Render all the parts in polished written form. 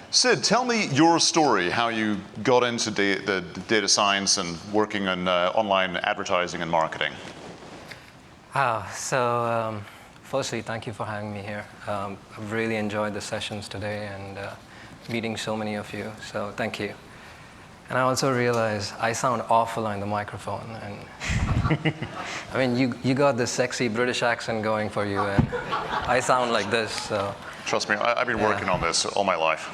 Sid, tell me your story, how you got into the data science and working on online advertising and marketing. Firstly, thank you for having me here. I've really enjoyed the sessions today and meeting so many of you, so thank you. And I also realize I sound awful on the microphone. And I mean, you got this sexy British accent going for you, and I sound like this, so. Trust me, I've been working on this all my life.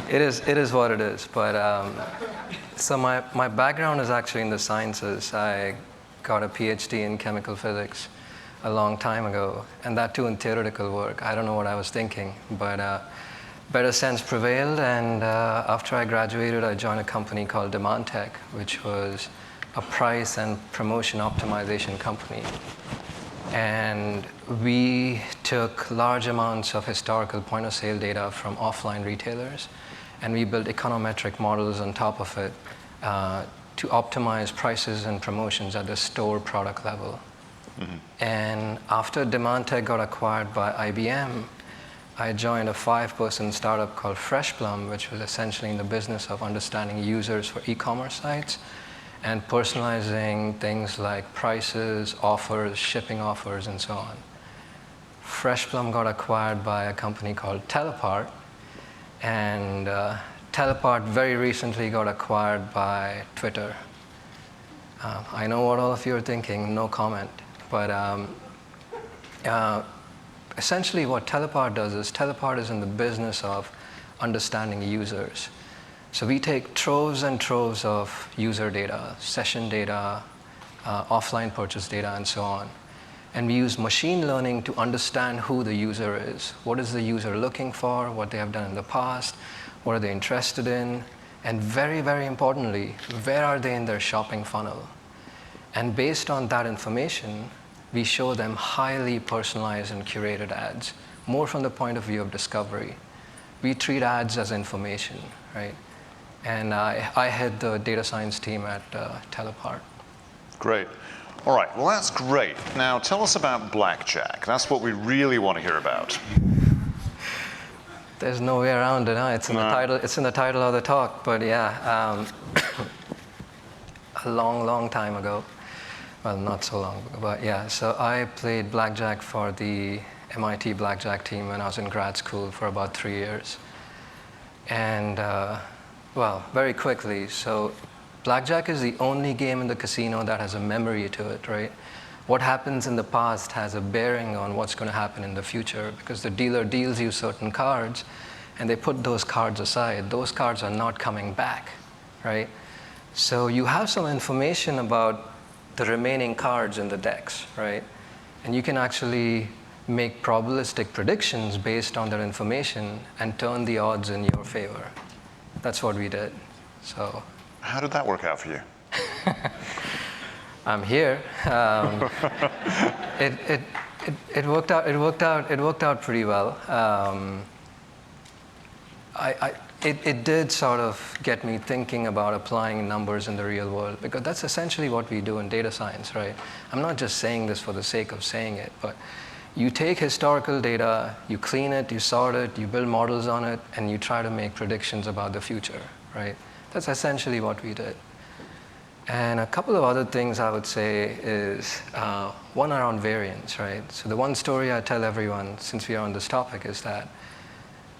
It is what it is. But so my background is actually in the sciences. I got a PhD in chemical physics a long time ago, and that too in theoretical work. I don't know what I was thinking, but better sense prevailed. And after I graduated, I joined a company called Demand Tech, which was a price and promotion optimization company. And we took large amounts of historical point-of-sale data from offline retailers, and we built econometric models on top of it to optimize prices and promotions at the store product level. Mm-hmm. And after Demand Tech got acquired by IBM, I joined a 5-person startup called FreshPlum, which was essentially in the business of understanding users for e-commerce sites and personalizing things like prices, offers, shipping offers, and so on. FreshPlum got acquired by a company called Telepart, and Telepart very recently got acquired by Twitter. I know what all of you are thinking, no comment, but essentially what Telepart does is Telepart is in the business of understanding users. So we take troves and troves of user data, session data, offline purchase data, and so on. And we use machine learning to understand who the user is. What is the user looking for, what they have done in the past, what are they interested in, and very, very importantly, where are they in their shopping funnel? And based on that information, we show them highly personalized and curated ads, more from the point of view of discovery. We treat ads as information, right? And I head the data science team at Telepart. Great. All right, well, that's great. Now, tell us about blackjack. That's what we really want to hear about. There's no way around it, huh? It's in the title. It's in the title of the talk. But yeah, a long, long time ago. Well, not so long ago, but yeah. So I played blackjack for the MIT blackjack team when I was in grad school for about 3 years. And well, very quickly, so blackjack is the only game in the casino that has a memory to it, right? What happens in the past has a bearing on what's going to happen in the future, because the dealer deals you certain cards, and they put those cards aside. Those cards are not coming back, right? So you have some information about the remaining cards in the decks, right? And you can actually make probabilistic predictions based on that information and turn the odds in your favor. That's what we did. So, how did that work out for you? I'm here. It worked out. It worked out pretty well. It did sort of get me thinking about applying numbers in the real world, because that's essentially what we do in data science, right? I'm not just saying this for the sake of saying it, but you take historical data, you clean it, you sort it, you build models on it, and you try to make predictions about the future, right? That's essentially what we did. And a couple of other things I would say is, one around variance, right? So the one story I tell everyone, since we are on this topic, is that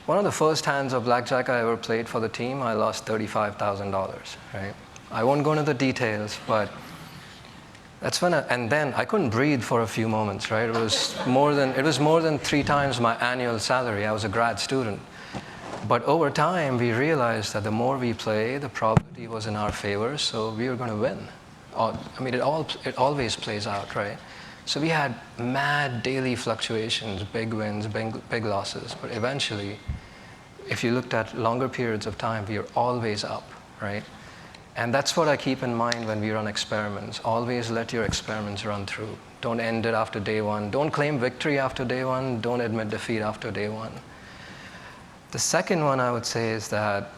one of the first hands of blackjack I ever played for the team, I lost $35,000, right? I won't go into the details, but that's when, and then I couldn't breathe for a few moments, right? It was more than 3 times my annual salary. I was a grad student. But over time, we realized that the more we play, the probability was in our favor, so we were going to win. I mean, it always plays out, right? So we had mad daily fluctuations, big wins, big losses. But eventually, if you looked at longer periods of time, we were always up, right? And that's what I keep in mind when we run experiments. Always let your experiments run through. Don't end it after day 1. Don't claim victory after day 1. Don't admit defeat after day 1. The second one I would say is that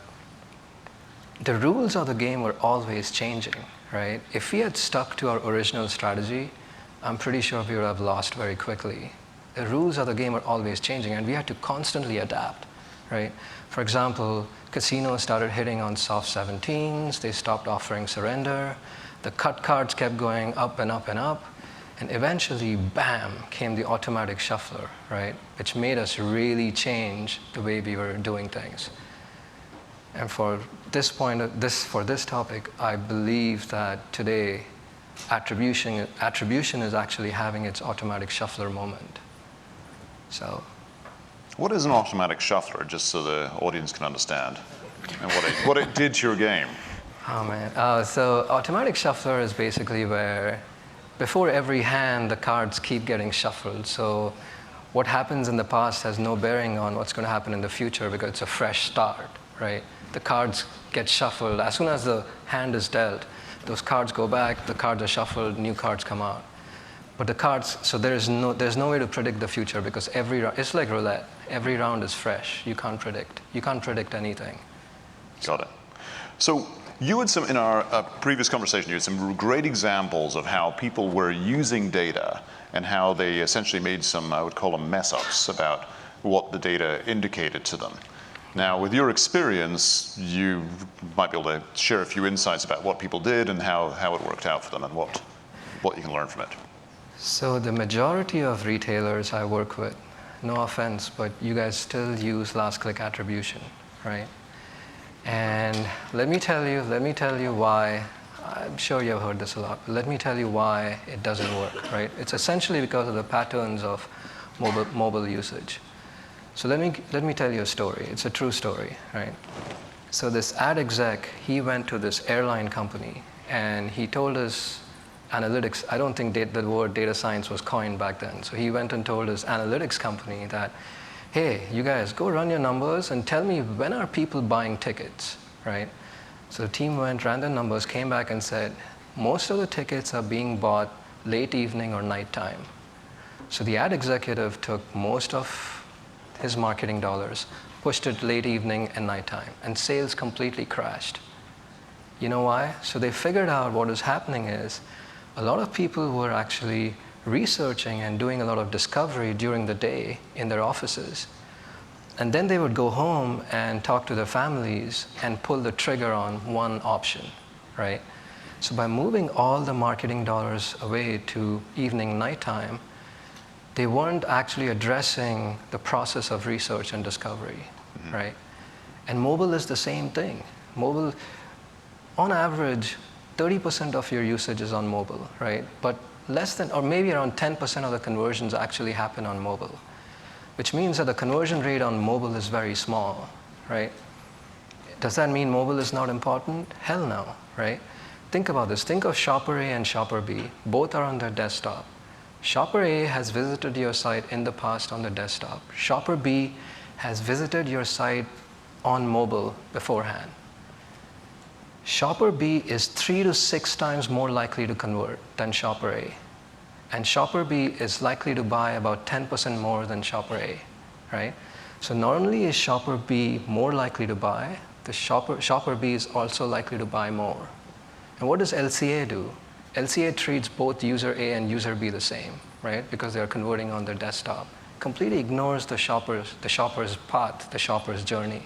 the rules of the game were always changing, right? If we had stuck to our original strategy, I'm pretty sure we would have lost very quickly. The rules of the game are always changing, and we had to constantly adapt. right? For example, casinos started hitting on soft 17s, they stopped offering surrender, the cut cards kept going up and up and up, and eventually, bam, came the automatic shuffler, right? Which made us really change the way we were doing things. And for this topic, I believe that today, attribution is actually having its automatic shuffler moment. So, what is an automatic shuffler, just so the audience can understand, and what it did to your game? Oh man, so automatic shuffler is basically where before every hand, the cards keep getting shuffled. So what happens in the past has no bearing on what's going to happen in the future because it's a fresh start, right? The cards get shuffled. As soon as the hand is dealt, those cards go back, the cards are shuffled, new cards come out. But the cards, so there's no way to predict the future because it's like roulette. Every round is fresh. You can't predict anything. Got it. So you had in our previous conversation, you had some great examples of how people were using data and how they essentially made some, I would call them mess-ups about what the data indicated to them. Now, with your experience, you might be able to share a few insights about what people did and how it worked out for them and what you can learn from it. So the majority of retailers I work with, no offense, but you guys still use last-click attribution, right? And let me tell you why. I'm sure you've heard this a lot, but let me tell you why it doesn't work, right? It's essentially because of the patterns of mobile usage. So let me tell you a story. It's a true story, right? So this ad exec, he went to this airline company and he told us analytics. I don't think the word data science was coined back then. So he went and told his analytics company that, hey, you guys, go run your numbers and tell me when are people buying tickets, right? So the team went, ran the numbers, came back and said, most of the tickets are being bought late evening or nighttime. So the ad executive took most of his marketing dollars, pushed it late evening and nighttime, and sales completely crashed. You know why? So they figured out what is happening is a lot of people were actually researching and doing a lot of discovery during the day in their offices. And then they would go home and talk to their families and pull the trigger on one option, right? So by moving all the marketing dollars away to evening, nighttime, they weren't actually addressing the process of research and discovery, right? And mobile is the same thing. Mobile, on average, 30% of your usage is on mobile, right? But less than, or maybe around 10% of the conversions actually happen on mobile, which means that the conversion rate on mobile is very small, right? Does that mean mobile is not important? Hell no, right? Think about this. Think of Shopper A and Shopper B. Both are on their desktop. Shopper A has visited your site in the past on the desktop. Shopper B has visited your site on mobile beforehand. Shopper B is 3 to 6 times more likely to convert than Shopper A. And Shopper B is likely to buy about 10% more than Shopper A, right? So not only is Shopper B more likely to buy, the Shopper B is also likely to buy more. And what does LCA do? LCA treats both user A and user B the same, right? Because they're converting on their desktop. Completely ignores the shopper's path, the shopper's journey.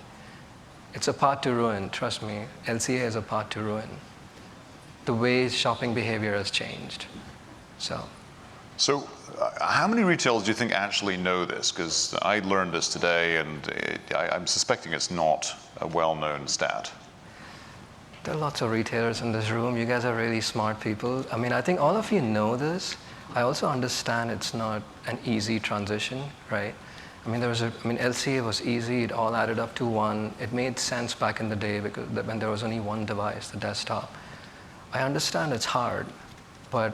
It's a path to ruin, trust me. LCA is a path to ruin. The way shopping behavior has changed. So how many retailers do you think actually know this? Because I learned this today, and I'm suspecting it's not a well-known stat. There are lots of retailers in this room. You guys are really smart people. I mean, I think all of you know this. I also understand it's not an easy transition, right? I mean, LCA was easy. It all added up to one. It made sense back in the day because when there was only one device, the desktop. I understand it's hard, but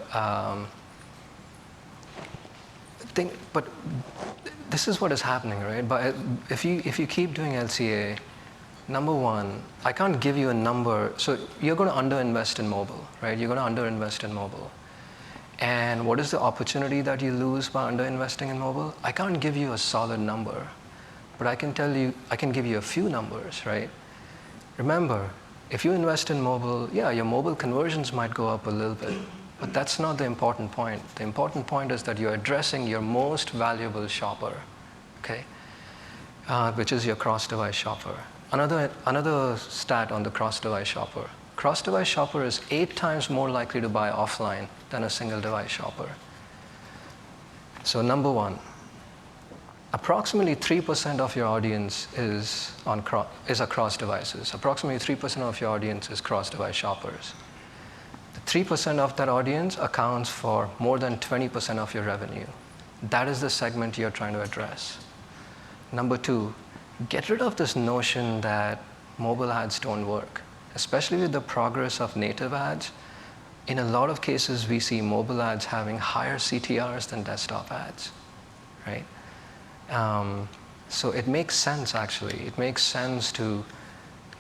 this is what is happening, right? But if you keep doing LCA, number one, I can't give you a number. So you're going to underinvest in mobile, right? You're going to underinvest in mobile. And what is the opportunity that you lose by underinvesting in mobile? I can't give you a solid number, but I can give you a few numbers, right? Remember, if you invest in mobile, yeah, your mobile conversions might go up a little bit, but that's not the important point. The important point is that you're addressing your most valuable shopper, okay? which is your cross-device shopper. Another stat on the cross-device shopper. Cross-device shopper is 8 times more likely to buy offline than a single-device shopper. So number one, approximately 3% of your audience is across devices. Approximately 3% of your audience is cross-device shoppers. The 3% of that audience accounts for more than 20% of your revenue. That is the segment you're trying to address. Number two, get rid of this notion that mobile ads don't work. Especially with the progress of native ads, in a lot of cases we see mobile ads having higher CTRs than desktop ads, right? So it makes sense, actually. It makes sense to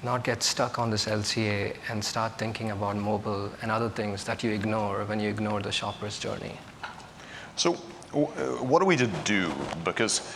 not get stuck on this LCA and start thinking about mobile and other things that you ignore when you ignore the shopper's journey. So what are we to do? Because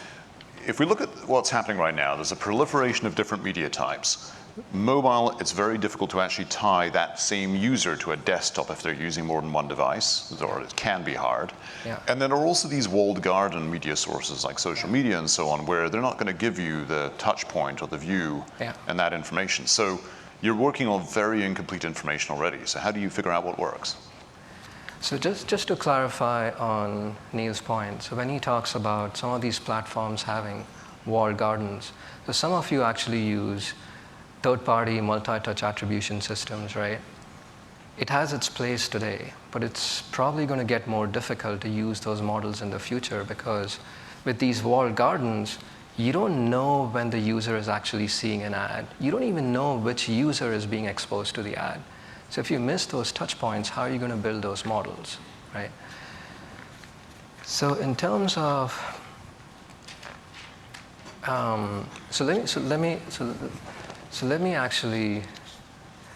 if we look at what's happening right now, there's a proliferation of different media types. Mobile, it's very difficult to actually tie that same user to a desktop if they're using more than one device, or it can be hard. Yeah. And then there are also these walled garden media sources like social media and so on, where they're not going to give you the touch point or the view and that information. So you're working on very incomplete information already. So how do you figure out what works? So just to clarify on Neil's point, so when he talks about some of these platforms having walled gardens, so some of you actually use third-party multi-touch attribution systems, right? It has its place today, but it's probably going to get more difficult to use those models in the future because with these walled gardens, you don't know when the user is actually seeing an ad. You don't even know which user is being exposed to the ad. So if you miss those touch points, how are you going to build those models, right? So in terms of,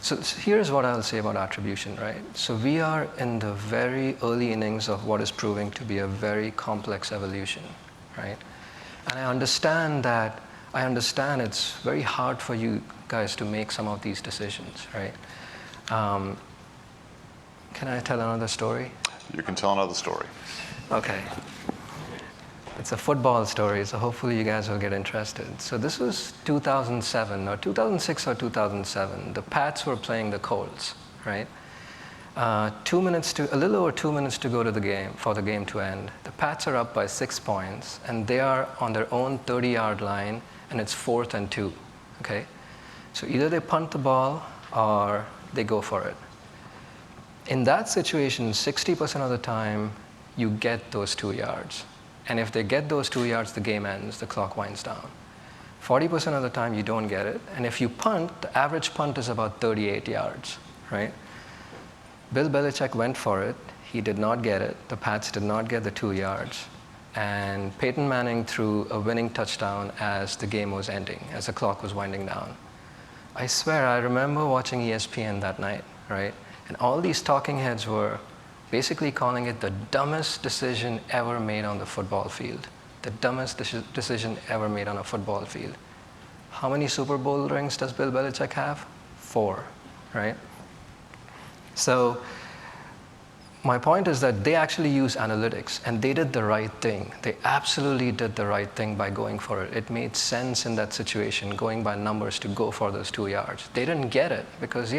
So here's what I'll say about attribution, right? So we are in the very early innings of what is proving to be a very complex evolution, right? And I understand it's very hard for you guys to make some of these decisions, right? Can I tell another story? You can tell another story. Okay. It's a football story, so hopefully you guys will get interested. So this was 2007, or 2006 or 2007. The Pats were playing the Colts, right? A little over 2 minutes to go to the game, for the game to end. The Pats are up by 6 points, and they are on their own 30-yard line, and it's 4th and 2, okay? So either they punt the ball, or they go for it. In that situation, 60% of the time, you get those 2 yards. And if they get those 2 yards, the game ends, the clock winds down. 40% of the time, you don't get it. And if you punt, the average punt is about 38 yards, right? Bill Belichick went for it. He did not get it. The Pats did not get the 2 yards. And Peyton Manning threw a winning touchdown as the game was ending, as the clock was winding down. I swear, I remember watching ESPN that night, right? And all these talking heads were basically calling it the dumbest decision ever made on the football field. The dumbest decision ever made on a football field. How many Super Bowl rings does Bill Belichick have? 4, right? So my point is that they actually use analytics, and they did the right thing. They absolutely did the right thing by going for it. It made sense in that situation, going by numbers to go for those 2 yards. They didn't get it because,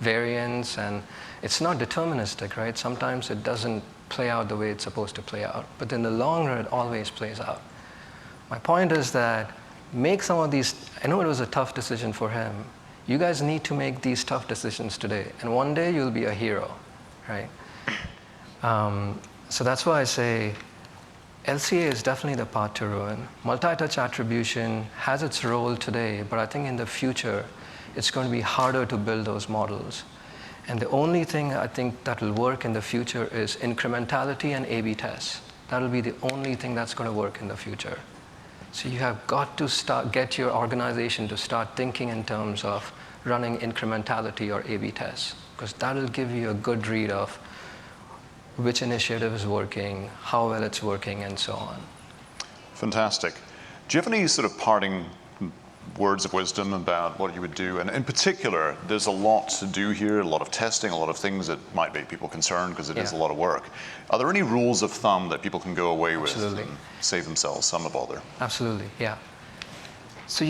variance, and it's not deterministic, right? Sometimes it doesn't play out the way it's supposed to play out. But in the long run, it always plays out. My point is that make some of these, I know it was a tough decision for him. You guys need to make these tough decisions today. And one day you'll be a hero, right? So that's why I say LCA is definitely the path to ruin. Multi-touch attribution has its role today, but I think in the future, it's going to be harder to build those models. And the only thing I think that will work in the future is incrementality and A/B tests. That'll be the only thing that's going to work in the future. So you have got to get your organization to start thinking in terms of running incrementality or A/B tests, because that'll give you a good read of which initiative is working, how well it's working, and so on. Fantastic. Do you have any sort of parting words of wisdom about what you would do? And in particular, there's a lot to do here, a lot of testing, a lot of things that might make people concerned because it is a lot of work. Are there any rules of thumb that people can go away with and save themselves some bother? Absolutely, yeah. So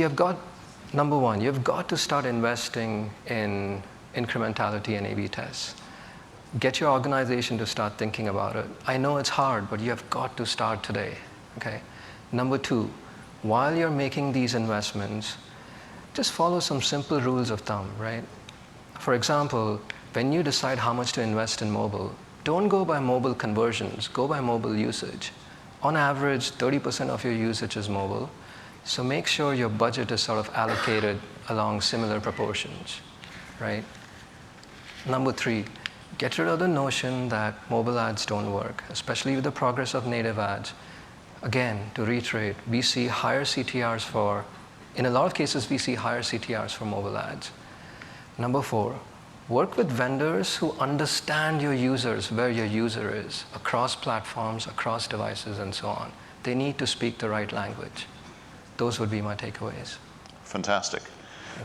number one, you've got to start investing in incrementality and A/B tests. Get your organization to start thinking about it. I know it's hard, but you have got to start today, okay? Number two, while you're making these investments, just follow some simple rules of thumb, right? For example, when you decide how much to invest in mobile, don't go by mobile conversions, go by mobile usage. On average, 30% of your usage is mobile, so make sure your budget is sort of allocated along similar proportions, right? Number three, get rid of the notion that mobile ads don't work, especially with the progress of native ads. Again, to reiterate, we see higher CTRs in a lot of cases, we see higher CTRs for mobile ads. Number four, work with vendors who understand your users, where your user is, across platforms, across devices, and so on. They need to speak the right language. Those would be my takeaways. Fantastic.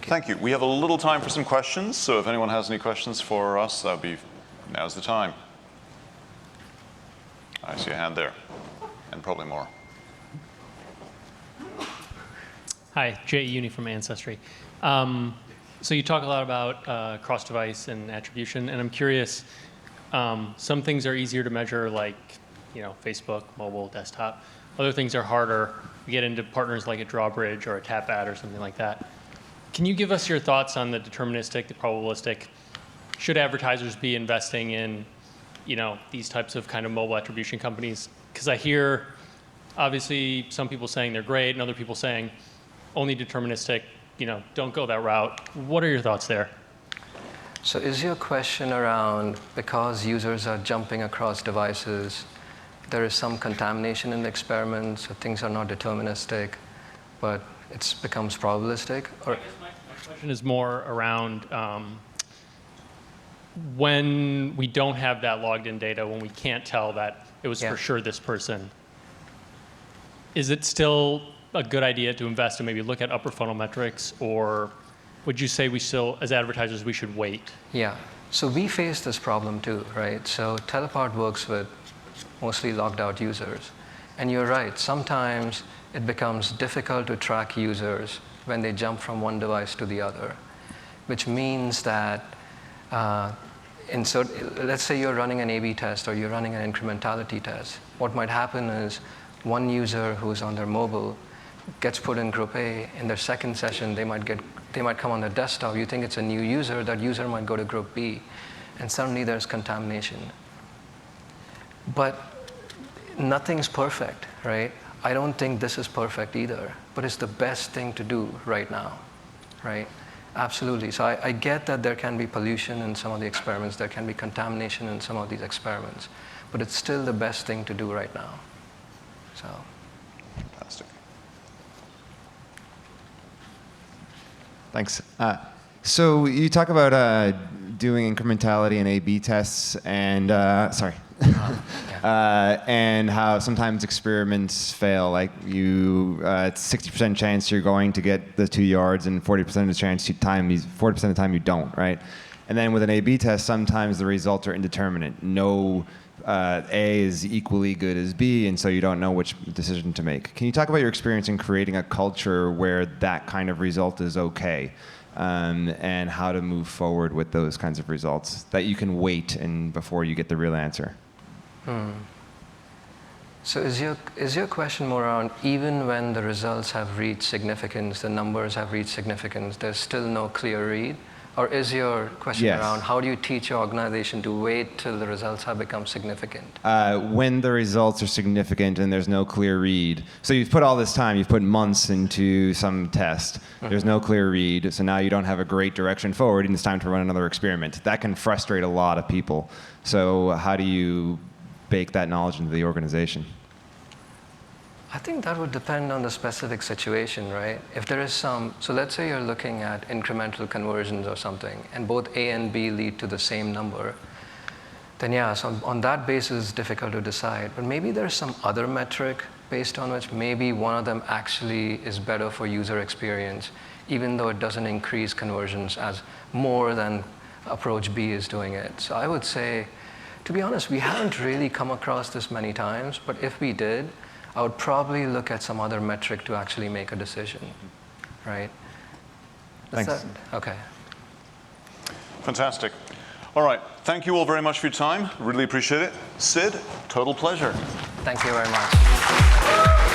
Thank you. We have a little time for some questions, so if anyone has any questions for us, now's the time. I see a hand there, and probably more. Hi, Jay Uni from Ancestry. So you talk a lot about cross-device and attribution, and I'm curious, some things are easier to measure, like Facebook, mobile, desktop. Other things are harder. We get into partners like a Drawbridge or a Tap Ad or something like that. Can you give us your thoughts on the deterministic, the probabilistic? Should advertisers be investing in these types of kind of mobile attribution companies? Because I hear, obviously, some people saying they're great and other people saying only deterministic, don't go that route. What are your thoughts there? So is your question around, because users are jumping across devices, there is some contamination in the experiments, so things are not deterministic, but it becomes probabilistic? Or? I guess my question is more around when we don't have that logged in data, when we can't tell that it was for sure this person, is it still a good idea to invest and maybe look at upper funnel metrics, or would you say we still, as advertisers, we should wait? Yeah, so we face this problem too, right? So Telepart works with mostly logged out users. And you're right, sometimes it becomes difficult to track users when they jump from one device to the other, which means that let's say you're running an A/B test or you're running an incrementality test. What might happen is one user who's on their mobile gets put in group A. In their second session, they might come on their desktop. You think it's a new user. That user might go to group B, and suddenly there's contamination. But nothing's perfect, right? I don't think this is perfect either, but it's the best thing to do right now, right? Absolutely. So I get that there can be pollution in some of the experiments, there can be contamination in some of these experiments, but it's still the best thing to do right now. So. Fantastic. Thanks. So you talk about doing incrementality and A/B tests, and and how sometimes experiments fail. Like it's 60% chance you're going to get the 2 yards, and 40% of the chance 40% of the time you don't, right? And then with an A/B test, sometimes the results are indeterminate. No A is equally good as B, and so you don't know which decision to make. Can you talk about your experience in creating a culture where that kind of result is okay, and how to move forward with those kinds of results, that you can wait before you get the real answer? So is your question more around, even when the results have reached significance, the numbers have reached significance, there's still no clear read? Or is your question around, how do you teach your organization to wait till the results have become significant? When the results are significant and there's no clear read. So you've put all this time, you've put months into some test. There's no clear read, so now you don't have a great direction forward, and it's time to run another experiment. That can frustrate a lot of people. So how do you bake that knowledge into the organization? I think that would depend on the specific situation, right? If there is so let's say you're looking at incremental conversions or something, and both A and B lead to the same number, then so on that basis, it's difficult to decide. But maybe there's some other metric based on which maybe one of them actually is better for user experience, even though it doesn't increase conversions as more than approach B is doing it. So I would say, to be honest, we haven't really come across this many times, but if we did, I would probably look at some other metric to actually make a decision. right? Thanks. Okay. Fantastic. All right. Thank you all very much for your time. Really appreciate it. Sid, total pleasure. Thank you very much.